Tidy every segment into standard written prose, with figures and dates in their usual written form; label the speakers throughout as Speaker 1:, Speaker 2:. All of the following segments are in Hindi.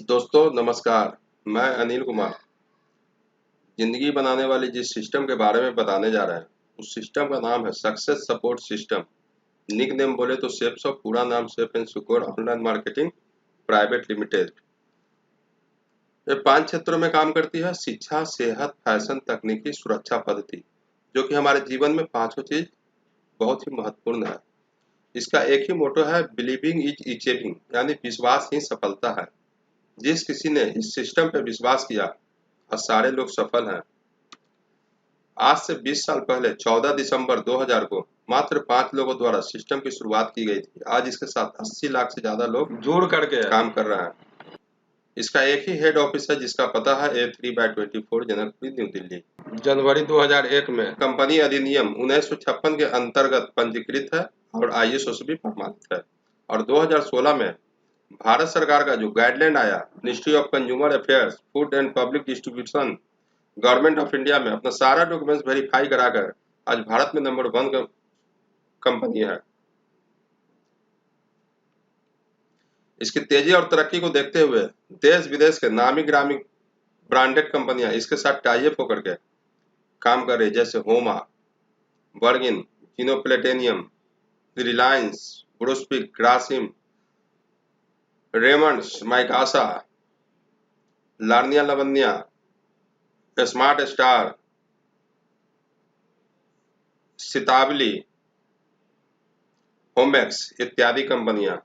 Speaker 1: दोस्तों नमस्कार। मैं अनिल कुमार जिंदगी बनाने वाले जिस सिस्टम के बारे में बताने जा रहे हैं उस सिस्टम का नाम है success support system. Nick name बोले तो सेप्स ऑफ, पूरा नाम safe and secure online marketing private limited. ये 5 क्षेत्रों में काम करती है: शिक्षा, सेहत, फैशन, तकनीकी, सुरक्षा पद्धति, जो कि हमारे जीवन में पांचों चीज बहुत ही महत्वपूर्ण है। इसका एक ही मोटो है, बिलीविंग इज अचीविंग, यानी विश्वास ही सफलता है। जिस किसी ने इस सिस्टम पर विश्वास किया और सारे लोग सफल हैं। आज से 20 साल पहले 14 दिसंबर 2000 को मात्र 5 लोगों द्वारा सिस्टम की शुरुआत की गई थी। आज इसके साथ 80 लाख से ज्यादा लोग जुड़ करके काम कर रहे हैं। इसका एक ही हेड ऑफिस है जिसका पता है A3/24 जनकपुरी, न्यू दिल्ली। जनवरी 2001 में कंपनी अधिनियम 1956 के अंतर्गत पंजीकृत है और ISO से भी प्रमाणित है। और 2016 में भारत सरकार का जो गाइडलाइन आया, ministry of consumer affairs, food and public distribution, government of India में अपना सारा डॉक्यूमेंट्स वेरीफाई कराकर आज भारत में नंबर 1 कंपनी है। इसकी तेजी और तरक्की को देखते हुए देश विदेश के नामी ग्रामी ब्रांडेड कंपनियां इसके साथ टाई अप होकर के काम कर रही, जैसे होमा, बर्गिन, जिनो प्लेटेनियम, रिलायंस, ब्रुस्पिक, ग्रासिम, रेमंड्स, माइकासा, लार्निया लवन्या, स्मार्ट स्टार, सिताबली, होमेक्स इत्यादि कंपनियां।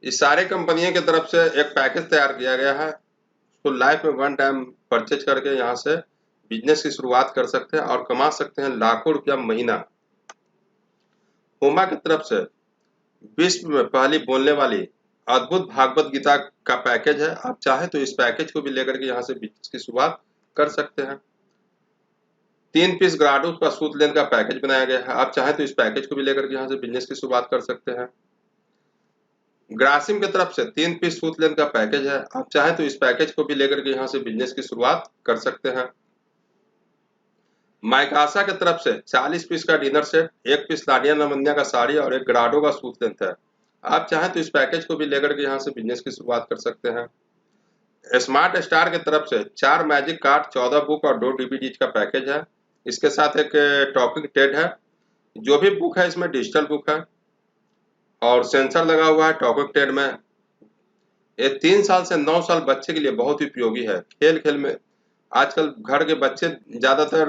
Speaker 1: इस सारे कंपनियों की तरफ से एक पैकेज तैयार किया गया है। उसको लाइफ में 1 टाइम परचेज करके यहाँ से बिजनेस की शुरुआत कर सकते हैं और कमा सकते हैं लाखों रुपया महीना। होमा की तरफ से विश्व में पहली बोलने वाली अद्भुत भागवत गीता का पैकेज है। आप चाहे तो इस पैकेज को भी लेकर के यहाँ से बिजनेस की शुरुआत कर सकते हैं। 3 पीस ग्राडो का सूत लेन का पैकेज बनाया गया है। आप चाहे तो इस पैकेज को भी लेकर के यहाँ से बिजनेस की शुरुआत कर सकते हैं। ग्रासिम की तरफ से 3 पीस सूत लेन का पैकेज है। आप चाहे तो इस पैकेज को भी लेकर के यहाँ से बिजनेस की शुरुआत कर सकते हैं। माइकासा की तरफ से 40 पीस का डिनर सेट, 1 पीस लाडिया लवन्या का साड़ी और 1 ग्राडो का सूट लेंथ है। आप चाहें तो इस पैकेज को भी लेकर के यहाँ से बिजनेस की शुरुआत कर सकते हैं। स्मार्ट स्टार की तरफ से 4 मैजिक कार्ड, 14 बुक और 2 डीवीडी का पैकेज है। इसके साथ एक टॉकिंग टेड है। जो भी बुक है इसमें डिजिटल बुक है और सेंसर लगा हुआ है टॉकिंग टेड में। ये 3 साल से 9 साल बच्चे के लिए बहुत ही उपयोगी है। खेल खेल में आजकल घर के बच्चे ज्यादातर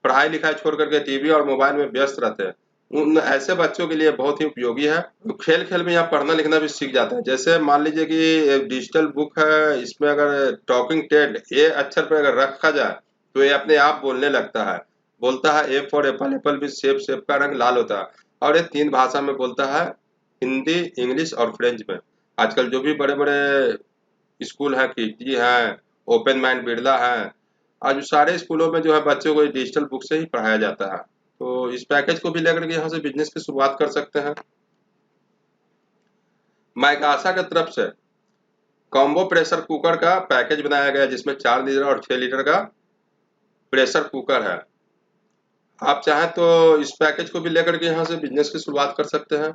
Speaker 1: पढ़ाई लिखाई छोड़ करके टीवी और मोबाइल में व्यस्त रहते हैं। उन ऐसे बच्चों के लिए बहुत ही उपयोगी है। तो खेल खेल में यहाँ पढ़ना लिखना भी सीख जाता है। जैसे मान लीजिए कि एक डिजिटल बुक है, इसमें अगर टॉकिंग टेड ए अक्षर पर अगर रखा जाए तो ये अपने आप बोलने लगता है। बोलता है ए फॉर एप्पल, एप्पल भी सेब, सेब का रंग लाल होता है। और ये 3 भाषा में बोलता है, हिंदी, इंग्लिश और फ्रेंच में। आजकल जो भी बड़े बड़े स्कूल हैं, कीर्ति हैं, ओपन माइंड बिरला है, आज सारे स्कूलों में जो है बच्चों को डिजिटल बुक से ही पढ़ाया जाता है। तो इस पैकेज को भी लेकर के यहाँ से बिजनेस की शुरुआत कर सकते हैं। माइकासा की तरफ से कॉम्बो प्रेशर कुकर का पैकेज बनाया गया जिसमें 4 लीटर और 6 लीटर का प्रेशर कुकर है। आप चाहें तो इस पैकेज को भी लेकर के यहाँ से बिजनेस की शुरुआत कर सकते हैं।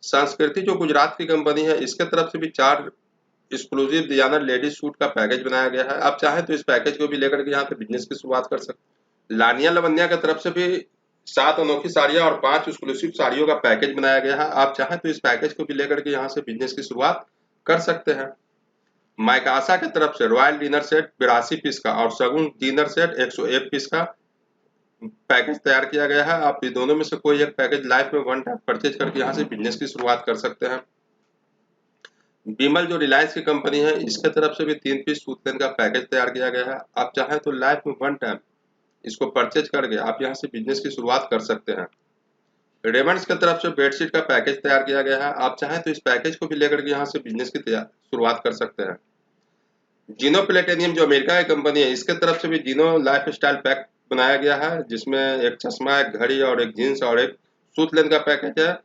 Speaker 1: संस्कृति जो गुजरात की कंपनी है, इसके तरफ से भी 4 एक्सक्लूसिव डिजाइनर लेडीज सूट का पैकेज बनाया गया है। आप चाहें तो इस पैकेज को भी लेकर के यहाँ पे बिजनेस की शुरुआत कर सकते हैं। लानिया लवन्या की तरफ से भी 7 अनोखी साड़ियां और 5 एक्सक्लूसिव साड़ियों का पैकेज बनाया गया है। आप चाहें तो इस पैकेज को भी लेकर के यहाँ से बिजनेस की शुरुआत कर सकते हैं। माइकासा की तरफ से रॉयल डिनर सेट 82 पीस का और सगुन डिनर सेट 101 पीस का पैकेज तैयार किया गया है। आप दोनों में से कोई एक पैकेज लाइफ में 1 टाइम परचेज करके यहाँ से बिजनेस की शुरुआत कर सकते हैं। बिमल जो रिलायंस की कंपनी है, इसके तरफ से भी 3 पीस सूट लेन का पैकेज तैयार किया गया है। आप चाहें तो लाइफ में 1 टाइम इसको परचेज करके आप यहाँ से बिजनेस की शुरुआत कर सकते हैं। रेमंड्स की तरफ से बेडशीट का पैकेज तैयार किया गया है। आप चाहें तो इस पैकेज को भी लेकर के यहाँ से बिजनेस की शुरुआत कर सकते हैं। जिनो प्लेटेनियम जो अमेरिका की कंपनी है, इसके तरफ से भी जिनो लाइफ स्टाइल पैक बनाया गया है जिसमें एक चश्मा, एक घड़ी और एक जींस और एक सूट लेन का पैकेज है,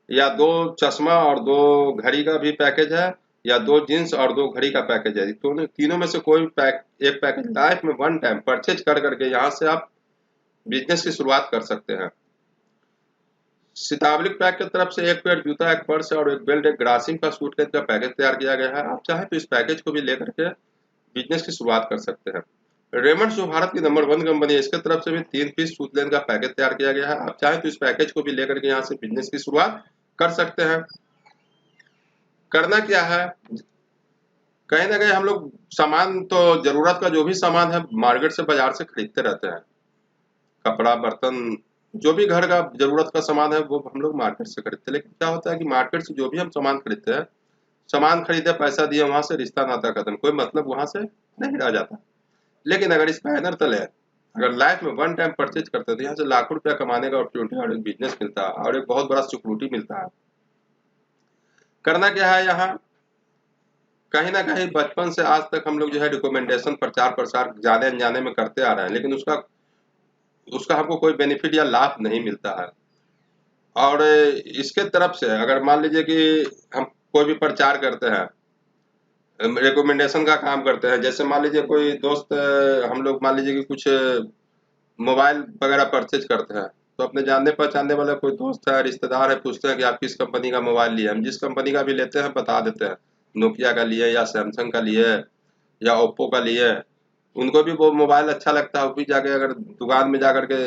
Speaker 1: या 2 चश्मा और 2 घड़ी का भी पैकेज है, या 2 जींस और 2 घड़ी का पैकेज है। तो तीनों में से कोई एक पैकेज लाइफ में 1 टाइम परचेज कर करके यहाँ से आप बिजनेस की शुरुआत कर सकते हैं। सितावलिक पैक की तरफ से एक पेयर जूता, एक पर्स और एक बेल्ट, एक ग्रासिम का सूटकेस का पैकेज तैयार किया गया है। आप चाहें तो इस पैकेज को भी लेकर के बिजनेस की शुरुआत कर सकते हैं। रेमंड्स जो भारत की नंबर 1 कंपनी है, इसके तरफ से भी 3 पीस सूतलेन का पैकेज तैयार किया गया है। आप चाहें तो इस पैकेज को भी लेकर के यहाँ से बिजनेस की शुरुआत कर सकते हैं। करना क्या है, कहीं ना कहीं हम लोग सामान तो जरूरत का जो भी सामान है मार्केट से, बाजार से खरीदते रहते हैं। कपड़ा, बर्तन, जो भी घर का जरूरत का सामान है वो हम लोग मार्केट से खरीदते हैं। लेकिन क्या होता है कि मार्केट से जो भी हम सामान खरीदते हैं, सामान खरीदे, पैसा दिए, वहां से रिश्ता नाता खत्म, कोई मतलब वहां से नहीं रह जाता। लेकिन अगर इस बैनर तले अगर लाइफ में वन टाइम परचेज करते हैं तो यहाँ से लाखों रुपया कमाने का अपॉर्चुनिटी और एक बिजनेस मिलता है और एक बहुत बड़ा सिक्योरिटी मिलता है। करना क्या है, यहाँ कहीं ना कहीं बचपन से आज तक हम लोग जो है रिकमेंडेशन, प्रचार प्रसार जाने अनजाने में करते आ रहे हैं, लेकिन उसका उसका हमको कोई बेनिफिट या लाभ नहीं मिलता है। और इसके तरफ से अगर मान लीजिए कि हम कोई भी प्रचार करते हैं, रिकमेंडेशन का काम करते हैं, जैसे मान लीजिए कोई दोस्त, हम लोग मान लीजिए कि कुछ मोबाइल वगैरह परचेज करते हैं, तो अपने जानने पहचानने वाला कोई दोस्त है, रिश्तेदार है, पूछते हैं कि आप किस कंपनी का मोबाइल लिए। हम जिस कंपनी का भी लेते हैं बता देते हैं, नोकिया का लिए या सैमसंग का लिए या ओप्पो का लिए। उनको भी वो मोबाइल अच्छा लगता है, वो भी जाके अगर दुकान में जाकर के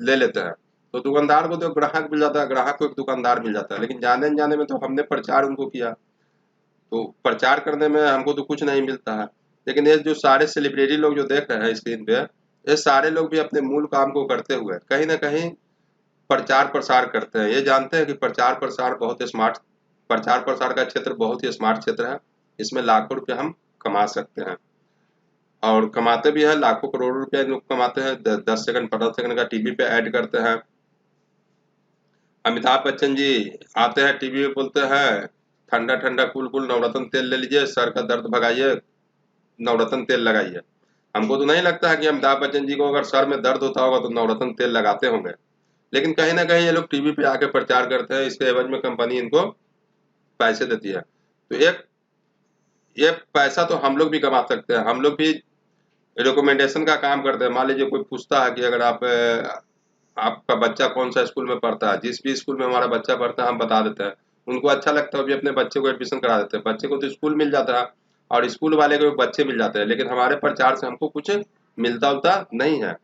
Speaker 1: ले लेते हैं, तो दुकानदार को तो ग्राहक मिल जाता है, ग्राहक को एक दुकानदार मिल जाता है। लेकिन जाने अनजाने में तो हमने प्रचार उनको किया, तो प्रचार करने में हमको तो कुछ नहीं मिलता है। लेकिन ये जो सारे सेलिब्रिटी लोग जो देख रहे हैं स्क्रीन पे, ये सारे लोग भी अपने मूल काम को करते हुए कहीं ना कहीं प्रचार प्रसार करते हैं। ये जानते हैं कि प्रचार प्रसार बहुत स्मार्ट, प्रचार प्रसार का क्षेत्र बहुत ही स्मार्ट क्षेत्र है, इसमें लाखों रुपए हम कमा सकते हैं और कमाते भी हैं। लाखों करोड़ों रुपए लोग कमाते हैं। 10 सेकंड 15 सेकंड का टीवी पे ऐड करते हैं। अमिताभ बच्चन जी आते हैं टीवी पे, बोलते हैं ठंडा ठंडा कूल कूल नवरत्न तेल ले लीजिए, सर का दर्द भगाइए, नवरत्न तेल लगाइए। हमको तो नहीं लगता है कि अमिताभ बच्चन जी को अगर सर में दर्द होता होगा तो नवरत्न तेल लगाते होंगे। लेकिन कहीं ना कहीं ये लोग टीवी पे आके प्रचार करते हैं, इसके एवज में कंपनी इनको पैसे देती है। तो एक ये पैसा तो हम लोग भी कमा सकते हैं। हम लोग भी रिकमेंडेशन का काम करते हैं। मान लीजिए कोई पूछता है कि अगर आपका बच्चा कौन सा स्कूल में पढ़ता है, जिस भी स्कूल में हमारा बच्चा पढ़ता है हम बता देते हैं। उनको अच्छा लगता है, वो भी अपने बच्चे को एडमिशन करा देते हैं। बच्चे को तो स्कूल मिल जाता है और स्कूल वाले को बच्चे मिल जाते हैं, लेकिन हमारे प्रचार से हमको कुछ मिलता उलता नहीं है।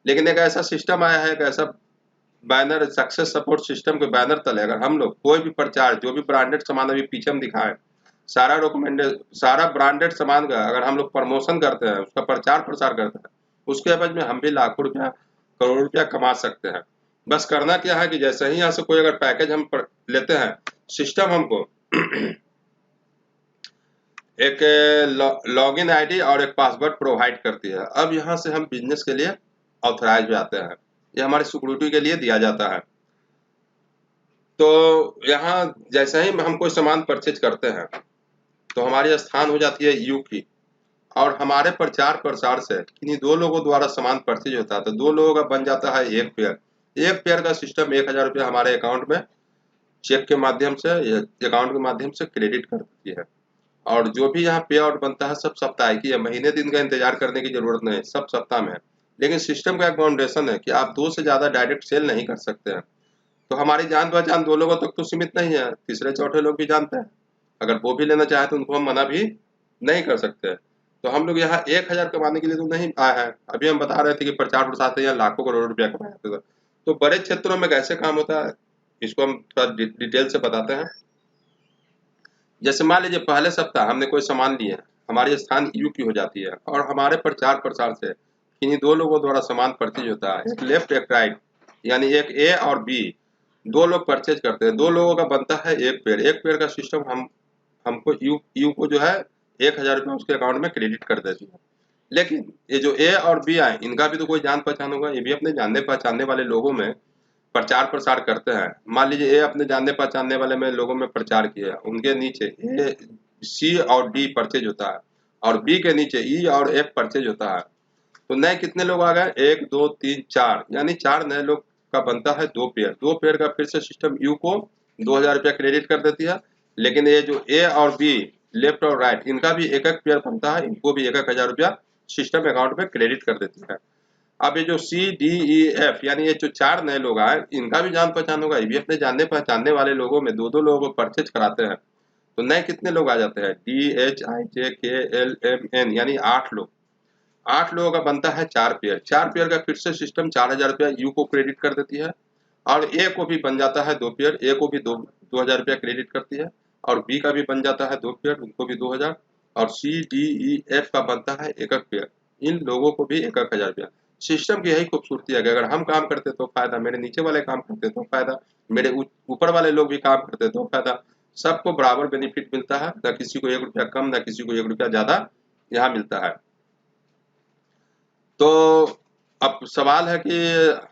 Speaker 1: लेकिन एक ऐसा सिस्टम आया है, एक ऐसा बैनर, सक्सेस सपोर्ट सिस्टम के बैनर तले अगर हम लोग कोई भी प्रचार, जो भी ब्रांडेड सामान अभी पीछे हम दिखाएं, सारा रिकमेंडेड, सारा ब्रांडेड सामान का अगर हम लोग प्रमोशन करते हैं, उसका प्रचार प्रसार करते हैं, उसके एवज में हम भी लाखों रुपया, करोड़ रुपया कमा सकते हैं। बस करना क्या है कि जैसे ही यहाँ से कोई अगर पैकेज हम लेते हैं, सिस्टम हमको एक लॉगिन आईडी और एक पासवर्ड प्रोवाइड करती है। अब यहाँ से हम बिजनेस के लिए ऑथराइज हो जाते हैं। ये हमारी सिक्योरिटी के लिए दिया जाता है। तो यहाँ जैसे ही हम कोई सामान परचेज करते हैं तो हमारी स्थान हो जाती है यू की, और हमारे प्रचार प्रसार से किन्हीं 2 लोगों द्वारा सामान परचेज होता है, तो 2 लोगों का बन जाता है एक पेयर। एक पेयर का सिस्टम 1000 रुपया हमारे अकाउंट में चेक के माध्यम से, अकाउंट के माध्यम से क्रेडिट कर देती है। और जो भी यहाँ पे आउट बनता है सब साप्ताहिक ही है, महीने दिन का इंतजार करने की जरूरत नहीं, सब सप्ताह में है। लेकिन सिस्टम का एक फाउंडेशन है कि आप 2 से ज्यादा डायरेक्ट सेल नहीं कर सकते हैं। तो हमारी जान पहचान 2 लोगों तक तो सीमित नहीं है, तीसरे चौथे लोग भी जानते हैं। अगर वो भी लेना चाहे तो उनको हम मना भी नहीं कर सकते। तो हम लोग यहाँ 1000 कमाने के लिए तो नहीं आए हैं। अभी हम बता रहे थे कि प्रचार प्रसार से यहाँ लाखों करोड़ रुपया कमाया जाता था। तो बड़े क्षेत्रों में कैसे काम होता है, इसको हम थोड़ा डिटेल से बताते हैं। जैसे मान लीजिए पहले सप्ताह हमने कोई सामान लिया, हमारी स्थान यू की हो जाती है और हमारे प्रचार प्रसार से किन्हीं 2 लोगों द्वारा सामान परचेज होता है, एक लेफ्ट एक राइट, यानी एक ए और बी, 2 लोग परचेज करते हैं। 2 लोगों का बनता है एक पेयर। एक पेयर का सिस्टम हमको यू को जो है 1000 रुपये उसके अकाउंट में क्रेडिट कर देती है। लेकिन ये जो ए और बी आए, इनका भी तो कोई जान पहचान होगा, ये भी अपने जानने पहचानने वाले लोगों में प्रचार प्रसार करते हैं। मान लीजिए ए अपने जानने पहचानने वाले में लोगों में प्रचार किया, उनके नीचे ए, सी और डी परचेज होता है और बी के नीचे ई और एफ परचेज होता है। तो नए कितने लोग आ गए, 1 2 3 4, यानी 4 नए लोग का बनता है 2 पेयर। 2 पेयर का फिर से सिस्टम यू को 2000 रुपया क्रेडिट कर देती है। लेकिन ये जो ए और बी, लेफ्ट और राइट, इनका भी एक एक पेयर बनता है, इनको भी 1,000 रुपया सिस्टम अकाउंट में क्रेडिट कर देती है। अब ये जो CDEF यानी ये जो 4 नए लोग आए, इनका भी जान पहचान होगा। ये भी अपने जानने पहचानने वाले लोगों में 2-2 लोगों को परचेज कराते हैं, तो नए कितने लोग आ जाते हैं, DHIJKLMN यानी 8 लोग। 8 लोगों का बनता है 4 पेयर। 4 पेयर का फिर से सिस्टम 4000 रुपया यू को क्रेडिट कर देती है, और ए को भी बन जाता है 2 पेयर, ए को भी 2000 रुपया क्रेडिट करती है, और बी का भी बन जाता है 2 पेयर, उनको भी 2000, और CDEF का बनता है 1 पेयर, इन लोगों को भी 1 हजार रुपया। सिस्टम की यही खूबसूरती है कि अगर हम काम करते तो फायदा, मेरे नीचे वाले काम करते तो फायदा, मेरे ऊपर वाले लोग भी काम करते तो फायदा, सबको बराबर बेनिफिट मिलता है, न किसी को 1 रुपया कम, न किसी को 1 रुपया ज्यादा यहाँ मिलता है। तो अब सवाल है कि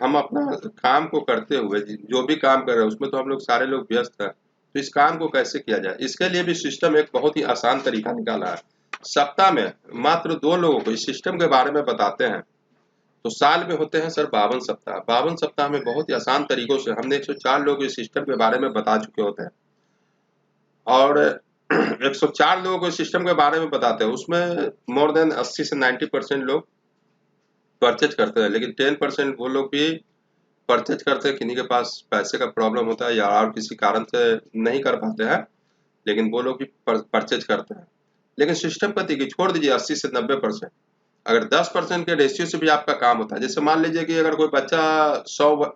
Speaker 1: हम अपना काम को करते हुए जो भी काम कर रहे हैं उसमें तो हम लोग सारे लोग व्यस्त हैं, तो इस काम को कैसे किया जाए, इसके लिए भी सिस्टम एक बहुत ही आसान तरीका निकाला है। सप्ताह में मात्र 2 लोगों को इस सिस्टम के बारे में बताते हैं, तो साल में होते हैं सर 52 सप्ताह। 52 सप्ताह में बहुत ही आसान तरीकों से हमने 104 लोग इस सिस्टम के बारे में बता चुके होते हैं, और 104 लोगों को इस सिस्टम के बारे में बताते हैं, उसमें मोर देन 80 से 90% लोग परचेज करते हैं, लेकिन 10% वो लोग भी परचेज करते हैं, किन्हीं के पास पैसे का प्रॉब्लम होता है या और किसी कारण से नहीं कर पाते हैं, लेकिन वो लोग भी परचेज करते हैं। लेकिन सिस्टम का देखिए, छोड़ दीजिए 80 से 90%, अगर 10% के रेशियो से भी आपका काम होता है, जैसे मान लीजिए कि अगर कोई बच्चा 100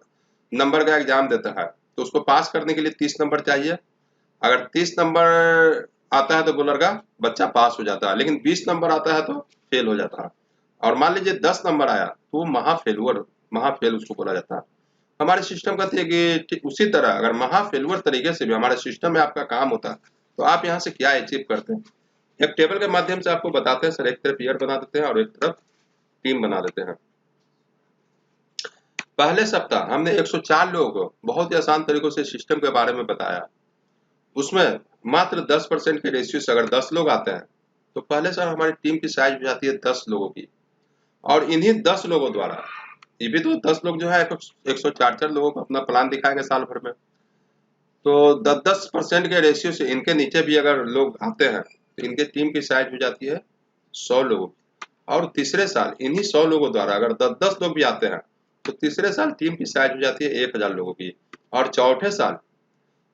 Speaker 1: नंबर का एग्जाम देता है, तो उसको पास करने के लिए 30 नंबर चाहिए। अगर 30 नंबर आता है तो वो लड़का बच्चा पास हो जाता है, लेकिन 20 नंबर आता है तो फेल हो जाता है, और मान लीजिए 10 नंबर आया तो वो महाफेल उसको बोला जाता है। हमारे सिस्टम कहती है कि उसी तरह अगर महाफेलुअर तरीके से भी हमारे सिस्टम में आपका काम होता है, तो आप यहाँ से क्या अचीव करते हैं, एक टेबल के माध्यम से आपको बताते हैं। सर एक तरफ ईयर बना देते हैं और एक तरफ टीम बना देते हैं। पहले सप्ताह हमने 104 लोगों को बहुत ही आसान तरीकों से सिस्टम के बारे में बताया। उसमें मात्र 10% के रेशियो से अगर 10 लोग आते हैं, तो पहले सर हमारी टीम की साइज हो जाती है 10 लोगों की, और इन्हीं 10 लोगों द्वारा, ये भी तो 10 लोग जो है 104 लोगों को अपना प्लान दिखाएंगे साल भर में, तो 10% के रेशियो से इनके नीचे भी अगर लोग आते हैं, तो इनके टीम की साइज हो जाती है 100 लोगों की। और तीसरे साल इन्हीं 100 लोगों द्वारा अगर 10-10 लोग भी आते हैं, तो तीसरे साल टीम की साइज हो जाती है 1000 लोगों की। और चौथे साल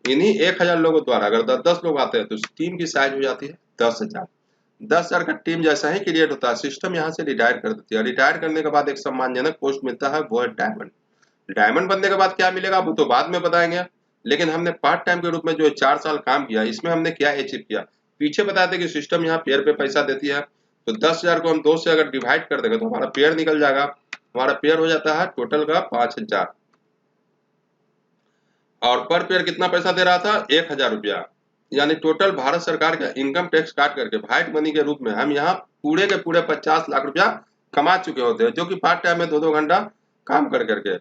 Speaker 1: इन्हीं 1000 लोगों द्वारा अगर 10-10 लोग आते हैं, तो टीम की साइज हो जाती है 10,000। 10,000 का टीम जैसा ही क्रिएट होता है, सिस्टम यहाँ से रिटायर कर देती है। रिटायर करने के बाद एक सम्मानजनक पोस्ट मिलता है, वो है डायमंड। डायमंड बनने के बाद क्या मिलेगा वो तो बाद में बताएंगे, लेकिन हमने पार्ट टाइम के रूप में जो 4 साल काम किया, इसमें हमने क्या अचीव किया, पीछे बताया था कि सिस्टम यहाँ पेयर पे पैसा देती है, तो 10,000 को हम 2 से अगर डिवाइड कर देंगे तो हमारा पेयर निकल जाएगा। हमारा पेयर हो जाता है टोटल का 5,000, और पर पेयर कितना पैसा दे रहा था, 1,000 रुपया। यानी टोटल भारत सरकार का इनकम टैक्स काट करके व्हाइट मनी के रूप में हम यहाँ पूरे के पूरे 50 लाख रुपया कमा चुके होते हैं, जो कि पार्ट टाइम में 2-2 घंटा काम कर करके।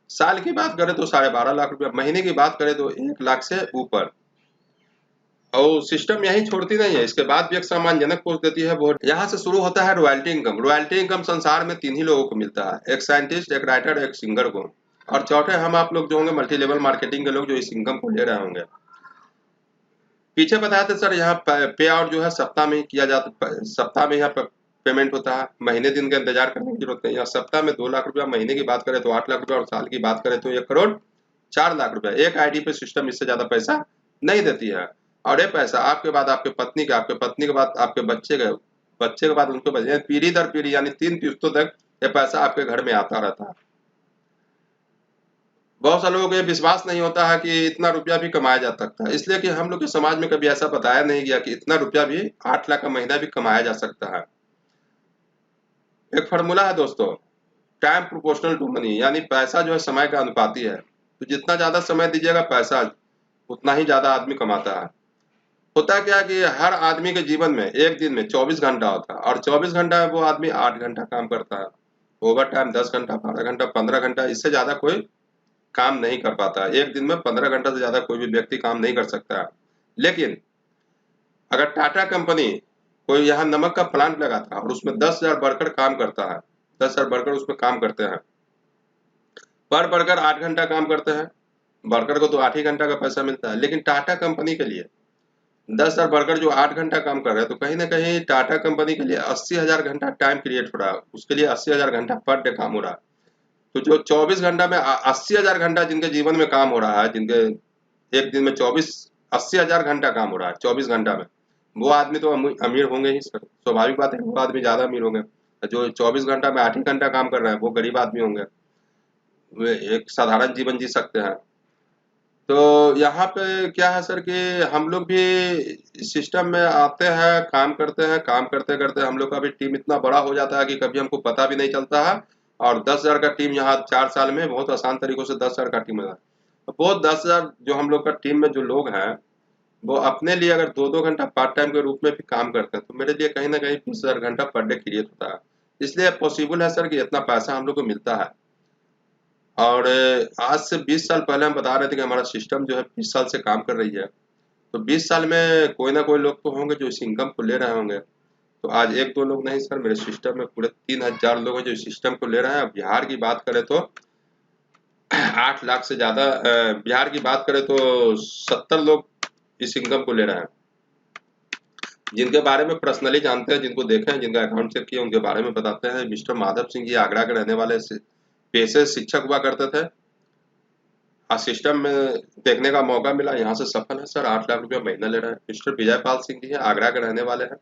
Speaker 1: साल की बात करें तो 12.5 लाख रुपया, महीने की बात करें तो 1 लाख से ऊपर। और सिस्टम यही छोड़ती नहीं है, इसके बाद भी एक सम्मानजनक पोस्ट देती है, वो यहाँ से शुरू होता है रॉयल्टी इनकम। रॉयल्टी इनकम संसार में 3 ही लोगों को मिलता है, एक साइंटिस्ट, एक राइटर, एक सिंगर को, और चौथे हम आप लोग जो होंगे मल्टी लेवल मार्केटिंग के लोग जो इस इनकम को ले रहे होंगे। पीछे बताया था सर यहाँ पे आउट जो है सप्ताह में ही किया जाता, सप्ताह में यहाँ पेमेंट होता है, महीने दिन का इंतजार करने की जरूरत नहीं है। सप्ताह में 2 लाख रुपया, महीने की बात करें तो 8 लाख रुपया, और साल की बात करें तो 1 करोड़ 4 लाख रुपया। एक आईडी पे सिस्टम इससे ज्यादा पैसा नहीं देती है, और ये पैसा आपके बाद आपके पत्नी का, आपके पत्नी के बाद आपके बच्चे का, बच्चे के बाद उनके बच्चे, पीढ़ी दर पीढ़ी यानी 3 किस्तों तक ये पैसा आपके घर में आता रहता है। बहुत सारे लोगों को ये विश्वास नहीं होता है कि इतना रुपया भी कमाया जा सकता है, इसलिए कि हम लोग के समाज में कभी ऐसा बताया नहीं गया कि इतना रुपया भी 8 लाख का महीना भी कमाया जा सकता है। एक फॉर्मूला है दोस्तों, टाइम प्रोपोर्शनल टू मनी, यानी पैसा जो है समय का अनुपाती है, तो जितना ज्यादा समय दीजिएगा पैसा उतना ही ज्यादा आदमी कमाता है। होता क्या कि हर आदमी के जीवन में एक दिन में 24 घंटा होता है, और 24 घंटा में वो आदमी 8 घंटा काम करता है, ओवर टाइम 10 घंटा, 12 घंटा, 15 घंटा, इससे ज्यादा कोई काम नहीं कर पाता है। एक दिन में 15 घंटा से ज्यादा कोई भी व्यक्ति काम नहीं कर सकता है। लेकिन अगर टाटा कंपनी कोई यहाँ नमक का प्लांट लगाता है और उसमें 10,000 वर्कर काम करता है, 10,000 वर्कर उसमें काम करते हैं, पर वर्कर 8 घंटा काम करते हैं, वर्कर को तो 8 ही घंटा का पैसा मिलता है, लेकिन टाटा कंपनी के लिए 10,000 वर्कर जो 8 घंटा काम कर रहे हैं, तो कहीं ना कहीं टाटा कंपनी के लिए 80,000 घंटा टाइम क्रिएट हो रहा है, उसके लिए 80,000 घंटा पर डे काम हो रहा है। तो जो 24 घंटा में 80,000 घंटा जिनके जीवन में काम हो रहा है, जिनके एक दिन में 80,000 घंटा काम हो रहा है 24 घंटा में, वो आदमी तो अमीर होंगे ही सर, स्वाभाविक बात है, वो आदमी ज्यादा अमीर होंगे। जो 24 घंटा में 8 ही घंटा काम कर रहे हैं वो गरीब आदमी होंगे, वे एक साधारण जीवन जी सकते हैं। तो यहाँ पे क्या है सर कि हम लोग भी सिस्टम में आते हैं, काम करते हैं, काम करते करते हम लोग का भी टीम इतना बड़ा हो जाता है कि कभी हमको पता भी नहीं चलता है। और 10,000 का टीम यहाँ 4 साल में बहुत आसान तरीकों से 10,000 का टीम है। तो वो 10,000 जो हम लोग का टीम में जो लोग हैं, वो अपने लिए अगर 2-2 घंटा पार्ट टाइम के रूप में भी काम करते हैं, तो मेरे लिए कहीं ना कहीं 20,000 घंटा पर डे क्रिएट होता है। इसलिए पॉसिबल है सर कि इतना पैसा हम लोग को मिलता है। और आज से 20 साल पहले हम बता रहे थे कि हमारा सिस्टम जो है 20 साल से काम कर रही है। तो 20 साल में कोई ना कोई लोग तो होंगे जो इस इनकम को ले रहे होंगे। तो आज एक दो लोग नहीं सर, मेरे सिस्टम में पूरे 3,000 लोग हैं जो इस सिस्टम को ले रहे हैं। बिहार की बात करें तो 8 लाख से ज्यादा, बिहार की बात करें तो 70 लोग इस इनकम को ले रहे हैं। जिनके बारे में पर्सनली जानते हैं, जिनको देखे हैं, जिनका अकाउंट चेक किया, उनके बारे में बताते हैं। मिस्टर माधव सिंह जी आगरा के रहने वाले पेशे शिक्षक हुआ करते थे। आज सिस्टम में देखने का मौका मिला, यहाँ से सफल है सर, 8 लाख रुपया महीना ले रहे हैं। मिस्टर विजय पाल सिंह जी हैं, आगरा के रहने वाले हैं,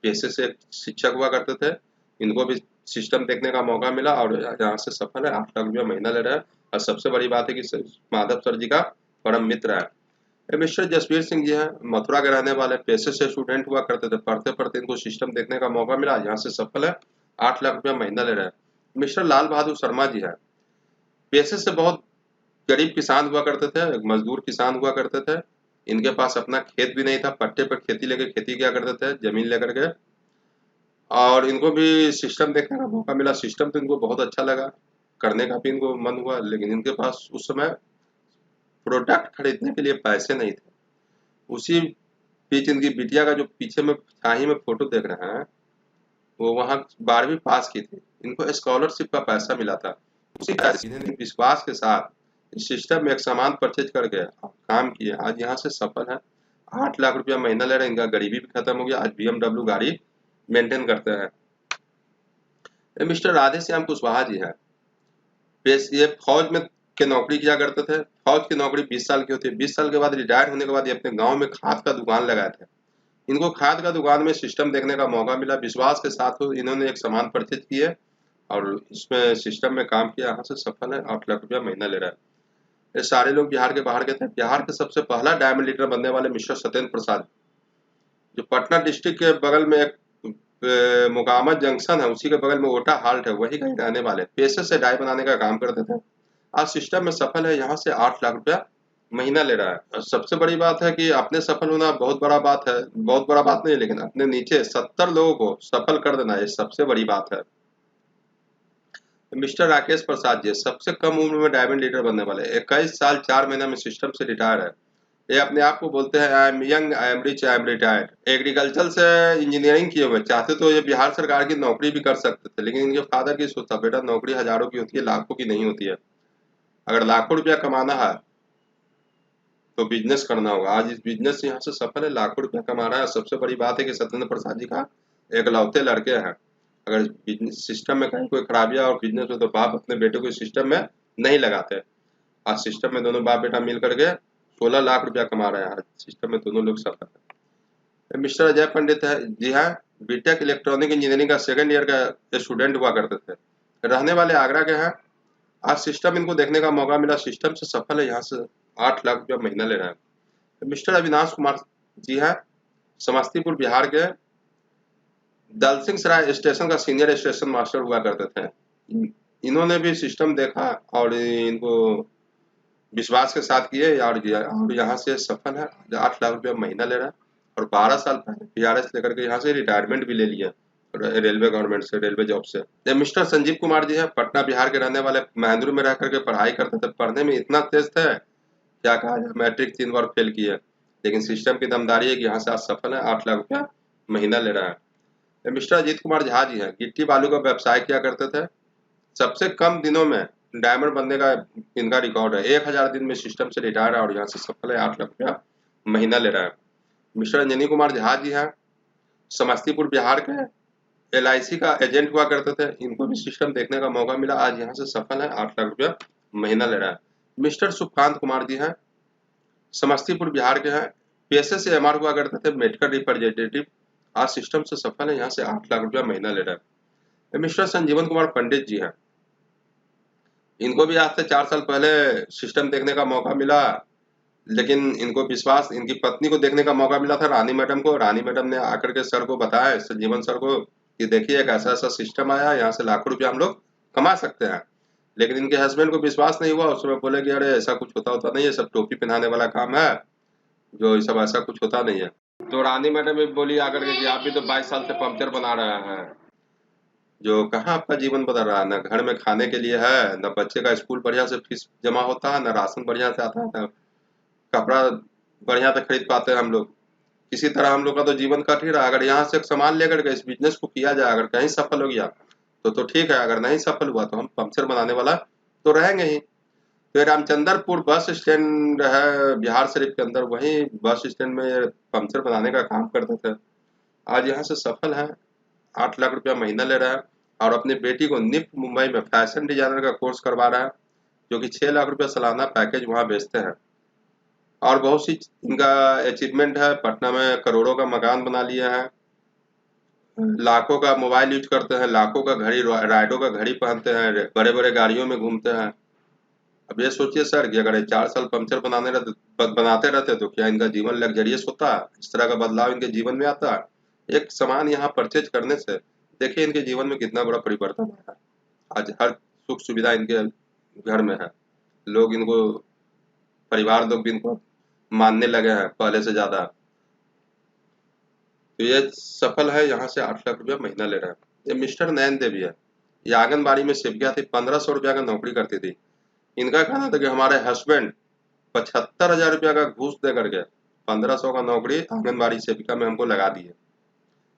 Speaker 1: पेशे से शिक्षक हुआ करते थे। इनको भी सिस्टम देखने का मौका मिला और यहाँ से सफल है, 8 लाख रुपया महीना ले रहे हैं। और सबसे बड़ी बात है कि माधव सर जी का परम मित्र है। मिस्टर जसवीर सिंह जी हैं, मथुरा के रहने वाले, पेशे से स्टूडेंट हुआ करते थे। पढ़ते पढ़ते इनको सिस्टम देखने का मौका मिला, यहाँ से सफल है, 8 लाख रुपया महीना ले रहे हैं। मिस्टर लाल बहादुर शर्मा जी हैं, पेशे से बहुत गरीब किसान हुआ करते थे, एक मजदूर किसान हुआ करते थे। इनके पास अपना खेत भी नहीं था, पट्टे पर खेती लेके खेती किया करते थे, जमीन लेकर के। और इनको भी सिस्टम देखने का मौका मिला, सिस्टम तो इनको बहुत अच्छा लगा, करने का भी इनको मन हुआ, लेकिन इनके पास उस समय प्रोडक्ट खरीदने के लिए पैसे नहीं थे। उसी बीच इनकी बिटिया का जो पीछे में छाही में फोटो देख रहे हैं, वो वहाँ 12वीं पास की थी, इनको स्कॉलरशिप का पैसा मिला था। उसी का इन्होंने विश्वास के साथ इस सिस्टम में एक सामान परचेज करके काम किए, आज यहाँ से सफल है, 8 लाख रुपया महीना ले रहे हैं। इनका गरीबी भी खत्म हो गया, आज BMW गाड़ी मेंटेन करते हैं। ये मिस्टर राधे श्याम कुशवाहा जी है, ये फौज में के नौकरी किया करते थे। फौज की नौकरी 20 साल की होती है। 20 साल के बाद रिटायर होने के बाद ये अपने गांव में खाद का दुकान लगाए थे। इनको खाद का दुकान में सिस्टम देखने का मौका मिला, विश्वास के साथ इन्होंने एक सामान परचेज किए और इसमें सिस्टम में काम किया, यहाँ से सफल है, 8 लाख रुपया महीना ले रहा है। ये सारे लोग बिहार के बाहर के थे। बिहार के सबसे पहला डायमंड लीडर बनने वाले मिस्टर सत्येंद्र प्रसाद, जो पटना डिस्ट्रिक्ट के बगल में एक मोकामा जंक्शन है, उसी के बगल में ओटा हाल्ट है, वही कहीं रहने वाले, पेशे से डाई बनाने का काम करते थे। आज सिस्टम में सफल है, यहाँ से 8 लाख रुपया महीना ले रहा है। और सबसे बड़ी बात है कि अपने सफल होना बहुत बड़ा बात है, बहुत बड़ा बात नहीं, लेकिन अपने नीचे 70 लोगों को सफल कर देना ये सबसे बड़ी बात है। मिस्टर राकेश प्रसाद जी सबसे कम उम्र में डायमंड लीडर बनने वाले, 21 साल 4 महीना में सिस्टम से रिटायर है। ये अपने आप को बोलते हैं I am young, I am rich, I am retired. Agriculture से इंजीनियरिंग किए हुए, चाहते तो ये बिहार सरकार की नौकरी भी कर सकते थे, लेकिन इनके फादर की सोचा, बेटा नौकरी हजारों की होती है, लाखों की नहीं होती है। अगर लाखों रुपया कमाना है तो बिजनेस करना होगा। आज इस बिजनेस से यहाँ से सफल है, लाखों रुपया कमा रहा है। सबसे बड़ी बात है कि सत्येंद्र प्रसाद जी का एकलौते लड़के हैं। अगर बिजनेस सिस्टम में कहीं कोई खराबियां और बिजनेस में, तो बाप अपने बेटे को इस सिस्टम में नहीं लगाते। आज सिस्टम में दोनों बाप बेटा मिल करके 16 लाख रुपया कमा रहे हैं, आज सिस्टम में दोनों लोग सफल है। मिस्टर अजय पंडित है जी हाँ, बीटेक इलेक्ट्रॉनिक इंजीनियरिंग का 2nd ईयर का स्टूडेंट हुआ करते थे, रहने वाले आगरा के हैं। आज सिस्टम इनको देखने का मौका मिला, सिस्टम से सफल है, यहाँ से 8 लाख रुपया महीना ले रहा है। मिस्टर अविनाश कुमार जी हैं, समस्तीपुर बिहार के, दल सिंह सराय स्टेशन का सीनियर स्टेशन मास्टर हुआ करते थे। इन्होंने भी सिस्टम देखा और इनको विश्वास के साथ किए और यहाँ से सफल है, 8 लाख रुपया महीना ले रहा है। और 12 साल पहले PRS लेकर के यहाँ से रिटायरमेंट भी ले लिया रेलवे गवर्नमेंट से, रेलवे जॉब से। ये मिस्टर संजीव कुमार जी हैं, पटना बिहार के रहने वाले, महेंद्र में रह करके पढ़ाई करते थे। पढ़ने में इतना तेज थे, क्या कहा जाए, मैट्रिक 3 बार फेल किए, लेकिन सिस्टम की दमदारी है कि यहाँ से आज सफल है, 8 लाख रुपया महीना ले रहा है। ये मिस्टर अजीत कुमार झा जी हैं, गिट्टी बालू का व्यवसाय किया करते थे। सबसे कम दिनों में डायमंड बनने का इनका रिकॉर्ड है, 1000 दिन में सिस्टम से रिटायर है और यहाँ से सफल है, 8 लाख रुपया महीना ले रहा है। मिस्टर अंजनी कुमार झा जी हैं, समस्तीपुर बिहार के, LIC का एजेंट हुआ करते थे। इनको भी सिस्टम देखने का मौका मिला, आज यहाँ से सफल है, 8 लाख रुपया महीना ले रहा है। मिस्टर सुखकांत कुमार जी हैं, समस्तीपुर बिहार के हैं, पेशे से MR हुआ करते थे, मेडिकल रिप्रेजेंटेटिव, आज सिस्टम से सफल है, यहाँ से 8 लाख रुपया महीना ले रहा है। मिस्टर संजीवन कुमार पंडित जी हैं, इनको भी आज से 4 साल पहले सिस्टम देखने का मौका मिला, लेकिन इनको विश्वास, इनकी पत्नी को देखने का मौका मिला था, रानी मैडम को। रानी मैडम ने आकर के सर को बताया, संजीवन सर को, कि देखिए एक ऐसा ऐसा सिस्टम आया, यहाँ से लाखों रुपया हम लोग कमा सकते हैं। लेकिन इनके हस्बैंड को विश्वास नहीं हुआ, उस समय बोले कि अरे ऐसा कुछ होता नहीं है, सब टोपी पहनाने वाला काम है, जो सब ऐसा कुछ होता नहीं है। तो रानी मैडम भी बोली आकर के कि आप भी तो 22 साल से पंक्चर बना रहे हैं, जो कहाँ आपका जीवन बदल रहा है, न घर में खाने के लिए है, न बच्चे का स्कूल बढ़िया से फीस जमा होता है, न राशन बढ़िया से आता है, न कपड़ा बढ़िया से खरीद पाते हैं हम लोग। किसी तरह हम लोग का तो जीवन कट ही रहा है। अगर यहाँ से एक सामान लेकर के इस बिजनेस को किया जाए, अगर कहीं सफल हो गया तो ठीक है, अगर नहीं सफल हुआ तो हम पंक्चर बनाने वाला तो रहेंगे ही। तो रामचंद्रपुर बस स्टैंड है बिहार शरीफ के अंदर, वहीं बस स्टैंड में ये पंक्चर बनाने का काम करते थे, आज यहाँ से सफल है, 8 लाख रुपया महीना ले रहा है, और अपनी बेटी को निफ्ट मुंबई में फैशन डिजाइनर का कोर्स करवा रहा है, जो कि 6 लाख रुपया सालाना पैकेज वहाँ बेचते हैं। और बहुत सी इनका अचीवमेंट है, पटना में करोड़ों का मकान बना लिया है, लाखों का मोबाइल यूज करते हैं, लाखों का घड़ी, राइडो का घड़ी पहनते हैं, बड़े बड़े गाड़ियों में घूमते हैं। अब ये सोचिए सर कि अगर 4 साल पंक्चर बनाते रहते तो क्या इनका जीवन लग्जरियस होता, इस तरह का बदलाव इनके जीवन में आता। एक सामान यहाँ परचेज करने से देखिए इनके जीवन में कितना बड़ा परिवर्तन आया। आज हर सुख सुविधा इनके घर में है, लोग इनको, परिवार लोग भी इनको मानने लगे हैं पहले से ज्यादा। तो ये सफल है, यहाँ से 8 लाख रुपया महीना ले रहा है। ये मिस्टर नयन देवी है, ये आंगनबाड़ी में सेविका थी, 1500 रुपया का नौकरी करती थी। इनका कहना था कि हमारे हस्बैंड 75,000 रुपया का घूस दे करके 1500 का नौकरी आंगनबाड़ी सेविका में हमको लगा दिए,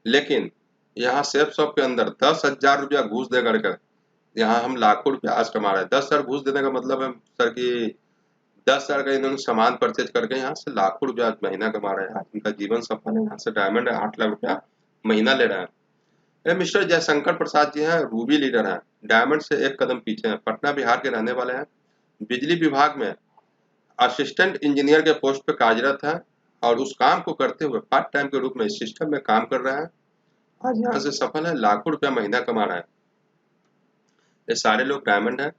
Speaker 1: लेकिन यहाँ सेफ शॉप के अंदर 10,000 रुपया घूस दे करके यहाँ हम लाखों रुपया आज कमा रहे हैं। 10,000 घूस देने का मतलब है सर कि 10,000 का इन्होंने सामान परचेज करके यहाँ से लाखों रुपया महीना कमा रहे हैं। आज इनका जीवन सफल है, यहाँ से डायमंड है, 8 लाख रुपया महीना ले रहे हैं। ये मिस्टर जयशंकर प्रसाद जी हैं, रूबी लीडर हैं, डायमंड से एक कदम पीछे हैं, पटना बिहार के रहने वाले हैं, बिजली विभाग में असिस्टेंट इंजीनियर के पोस्ट पे कार्यरत है, और उस काम को करते हुए पार्ट टाइम के रूप में इस सिस्टम में काम कर रहे हैं। आज यहाँ से सफल है, लाखों रुपया महीना कमा रहा है। ये सारे लोग डायमंड हैं,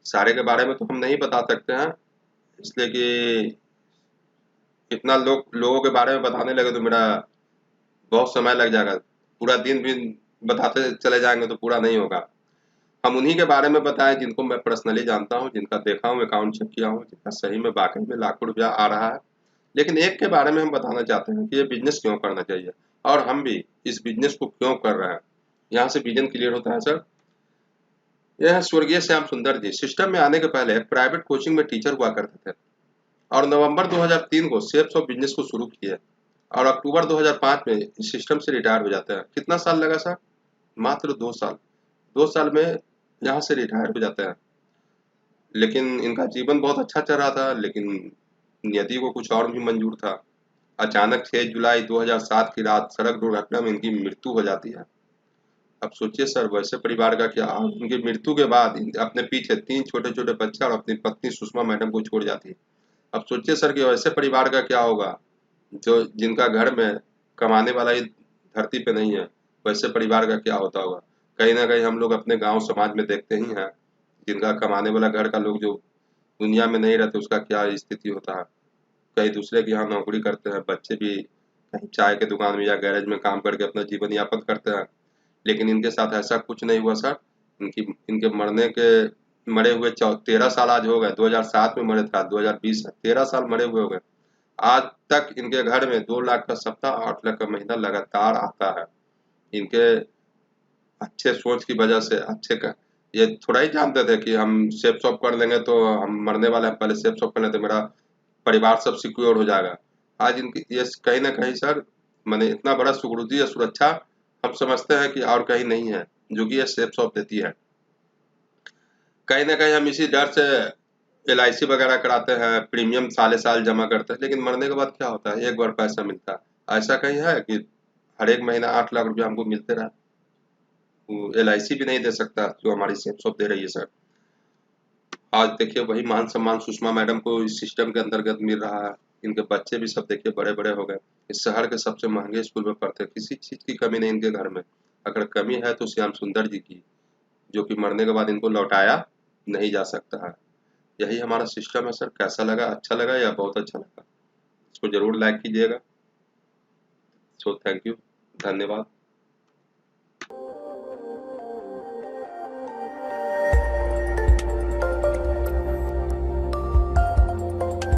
Speaker 1: सारे के बारे में तो हम नहीं बता सकते हैं, इसलिए कि इतना लोगों के बारे में बताने लगे तो मेरा बहुत समय लग जाएगा, पूरा दिन भी बताते चले जाएंगे तो पूरा नहीं होगा। हम उन्हीं के बारे में बताएं जिनको मैं पर्सनली जानता हूं, जिनका देखा हूं, अकाउंट चेक किया हूं, जिनका सही में वाकई में लाखों रुपया आ रहा है। लेकिन एक के बारे में हम बताना चाहते हैं कि ये बिजनेस क्यों करना चाहिए, और हम भी इस बिजनेस को क्यों कर रहे हैं। यहाँ से विजन क्लियर होता है सर। यह है स्वर्गीय श्याम सुंदर जी, सिस्टम में आने के पहले प्राइवेट कोचिंग में टीचर हुआ करते थे, और नवंबर 2003 को सेप्स ऑफ बिजनेस को शुरू किए, और अक्टूबर 2005 में इस सिस्टम से रिटायर हो जाते हैं। कितना साल लगा सर? मात्र 2 साल। 2 साल में यहाँ से रिटायर हो जाते हैं। लेकिन इनका जीवन बहुत अच्छा चल रहा था, लेकिन नियति को कुछ और भी मंजूर था। अचानक 6 जुलाई 2007 की रात सड़क दुर्घटना में इनकी मृत्यु हो जाती है। अब सोचिए सर, वैसे परिवार का क्या हाल। उनकी मृत्यु के बाद अपने पीछे 3 छोटे छोटे बच्चे और अपनी पत्नी सुषमा मैडम को छोड़ जाती है। अब सोचिए सर कि वैसे परिवार का क्या होगा जो जिनका घर में कमाने वाला ही धरती पे नहीं है, वैसे परिवार का क्या होता होगा। कहीं ना कहीं हम लोग अपने गांव समाज में देखते ही हैं, जिनका कमाने वाला घर का लोग जो दुनिया में नहीं रहते उसका क्या स्थिति होता है। कई दूसरे के यहाँ नौकरी करते हैं, बच्चे भी कहीं चाय के दुकान में या गैरेज में काम करके अपना जीवन यापन करते हैं। लेकिन इनके साथ ऐसा कुछ नहीं हुआ सर। इनके मरे हुए 13 साल आज हो गए। 2007 में मरे था, 2020 है, 13 साल मरे हुए हो गए। आज तक इनके घर में 2 लाख का सप्ताह, 8 लाख का महीना लगातार आता है। इनके अच्छे सोच की वजह से, अच्छे का ये थोड़ा ही जानते थे कि हम सेफ शॉप कर लेंगे तो हम मरने वाले हैं, पहले सेफ शॉप कर लेते मेरा परिवार सब सिक्योर हो जाएगा। आज इनकी ये कहीं ना कहीं सर, मैंने इतना बड़ा सिक्योरिटी या सुरक्षा हम समझते हैं कि और कहीं नहीं है जो कि ये सेफ शॉप देती है। कहीं ना कहीं हम इसी डर से LIC वगैरह कराते हैं, प्रीमियम साले साल जमा करते हैं, लेकिन मरने के बाद क्या होता है, एक बार पैसा मिलता है। ऐसा कहीं है कि हर एक महीना 8 लाख रुपया हमको मिलते रहे? LIC भी नहीं दे सकता जो हमारी सेमसॉप दे रही है सर। आज देखिए वही मान सम्मान सुषमा मैडम को इस सिस्टम के अंतर्गत मिल रहा है। इनके बच्चे भी सब देखिए बड़े बड़े हो गए, इस शहर के सबसे महंगे स्कूल में पढ़ते हैं, किसी चीज की कमी नहीं इनके घर में। अगर कमी है तो श्याम सुंदर जी की, जो कि मरने के बाद इनको लौटाया नहीं जा सकता है। यही हमारा सिस्टम है सर। कैसा लगा, अच्छा लगा या बहुत अच्छा लगा? इसको जरूर लाइक कीजिएगा। सो थैंक यू, धन्यवाद।